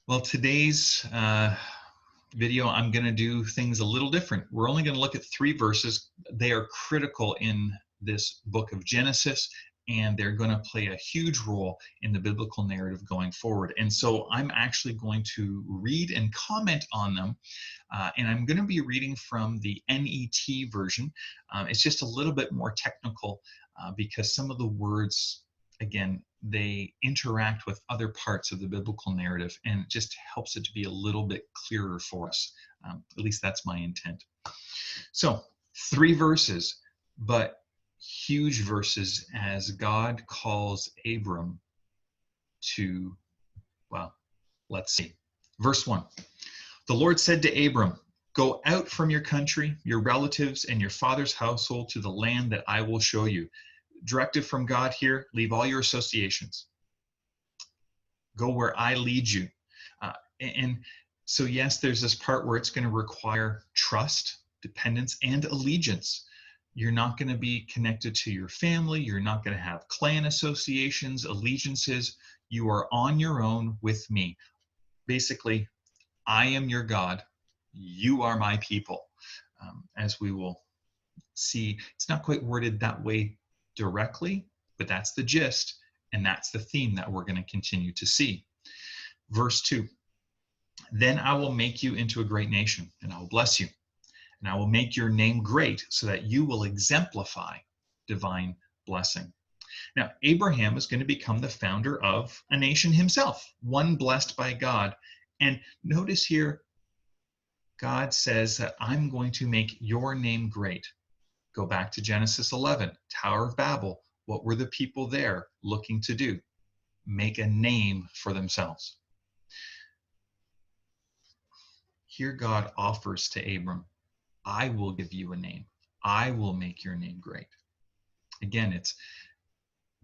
Well, today's video, I'm going to do things a little different. We're only going to look at 3 verses. They are critical in this book of Genesis, and they're going to play a huge role in the biblical narrative going forward. And so I'm actually going to read and comment on them, and I'm going to be reading from the NET version. It's just a little bit more technical because some of the words, again, they interact with other parts of the biblical narrative, and it just helps it to be a little bit clearer for us. At least that's my intent. So 3 verses, but huge verses as God calls Abram to, well, let's see. Verse 1. The Lord said to Abram, "Go out from your country, your relatives, and your father's household to the land that I will show you." Directive from God here: leave all your associations. Go where I lead you. And so, yes, there's this part where it's going to require trust, dependence, and allegiance. You're not going to be connected to your family. You're not going to have clan associations, allegiances. You are on your own with me. Basically, I am your God. You are my people. As we will see, it's not quite worded that way directly, but that's the gist, and that's the theme that we're going to continue to see. Verse 2, then I will make you into a great nation, and I will bless you, and I will make your name great so that you will exemplify divine blessing. Now, Abraham is going to become the founder of a nation himself, one blessed by God. And notice here, God says that I'm going to make your name great. Go back to Genesis 11, Tower of Babel. What were the people there looking to do? Make a name for themselves. Here God offers to Abram, I will give you a name. I will make your name great. Again, it's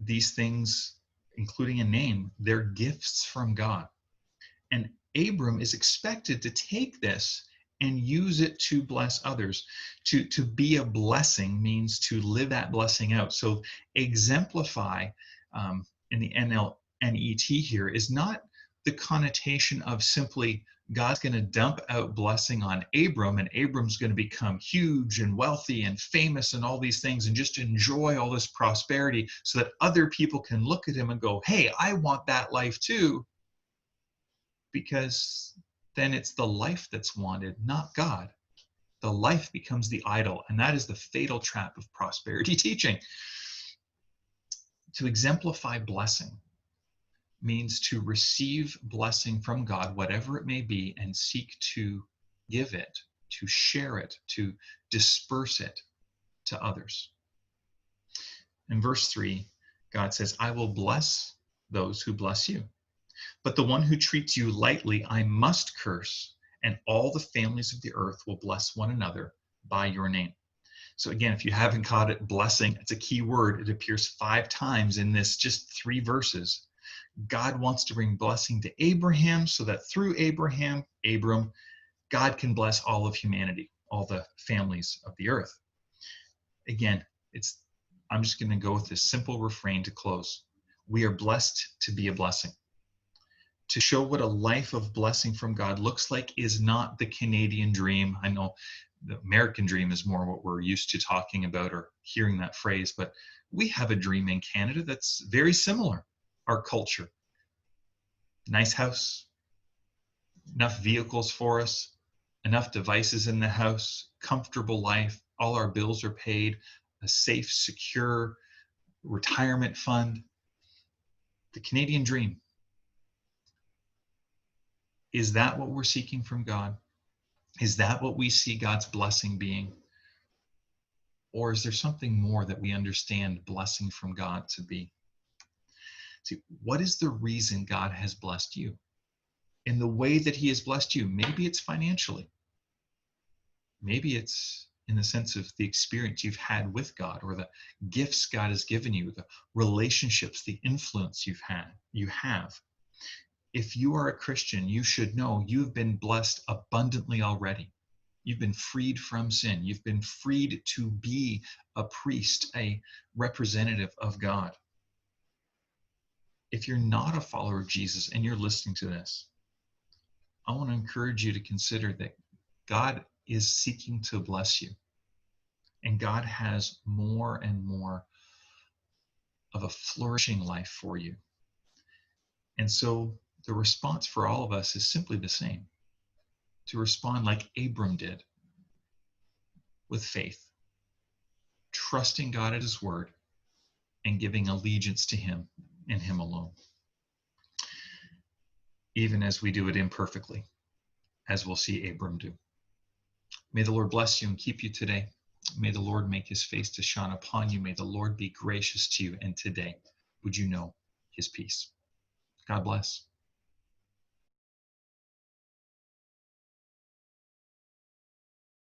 these things, including a name, they're gifts from God. And Abram is expected to take this and use it to bless others. To be a blessing means to live that blessing out. So exemplify in the NET here is not the connotation of simply God's going to dump out blessing on Abram, and Abram's going to become huge and wealthy and famous and all these things and just enjoy all this prosperity so that other people can look at him and go, hey, I want that life too. Because then it's the life that's wanted, not God. The life becomes the idol, and that is the fatal trap of prosperity teaching. To exemplify blessing means to receive blessing from God, whatever it may be, and seek to give it, to share it, to disperse it to others. In verse 3, God says, I will bless those who bless you. But the one who treats you lightly, I must curse, and all the families of the earth will bless one another by your name. So again, if you haven't caught it, blessing, it's a key word. It appears 5 times in this just 3 verses. God wants to bring blessing to Abraham so that through Abram, God can bless all of humanity, all the families of the earth. Again, I'm just going to go with this simple refrain to close. We are blessed to be a blessing. To show what a life of blessing from God looks like is not the Canadian dream. I know the American dream is more what we're used to talking about or hearing that phrase, but we have a dream in Canada that's very similar. Our culture. Nice house, enough vehicles for us, enough devices in the house, comfortable life, all our bills are paid, a safe, secure retirement fund. The Canadian dream. Is that what we're seeking from God? Is that what we see God's blessing being? Or is there something more that we understand blessing from God to be? See, what is the reason God has blessed you? In the way that he has blessed you, maybe it's financially. Maybe it's in the sense of the experience you've had with God, or the gifts God has given you, the relationships, the influence you have. If you are a Christian, you should know you've been blessed abundantly already. You've been freed from sin. You've been freed to be a priest, a representative of God. If you're not a follower of Jesus and you're listening to this, I want to encourage you to consider that God is seeking to bless you. And God has more and more of a flourishing life for you. And so the response for all of us is simply the same, to respond like Abram did, with faith, trusting God at his word and giving allegiance to him and him alone, even as we do it imperfectly, as we'll see Abram do. May the Lord bless you and keep you today. May the Lord make his face to shine upon you. May the Lord be gracious to you. And today, would you know his peace? God bless.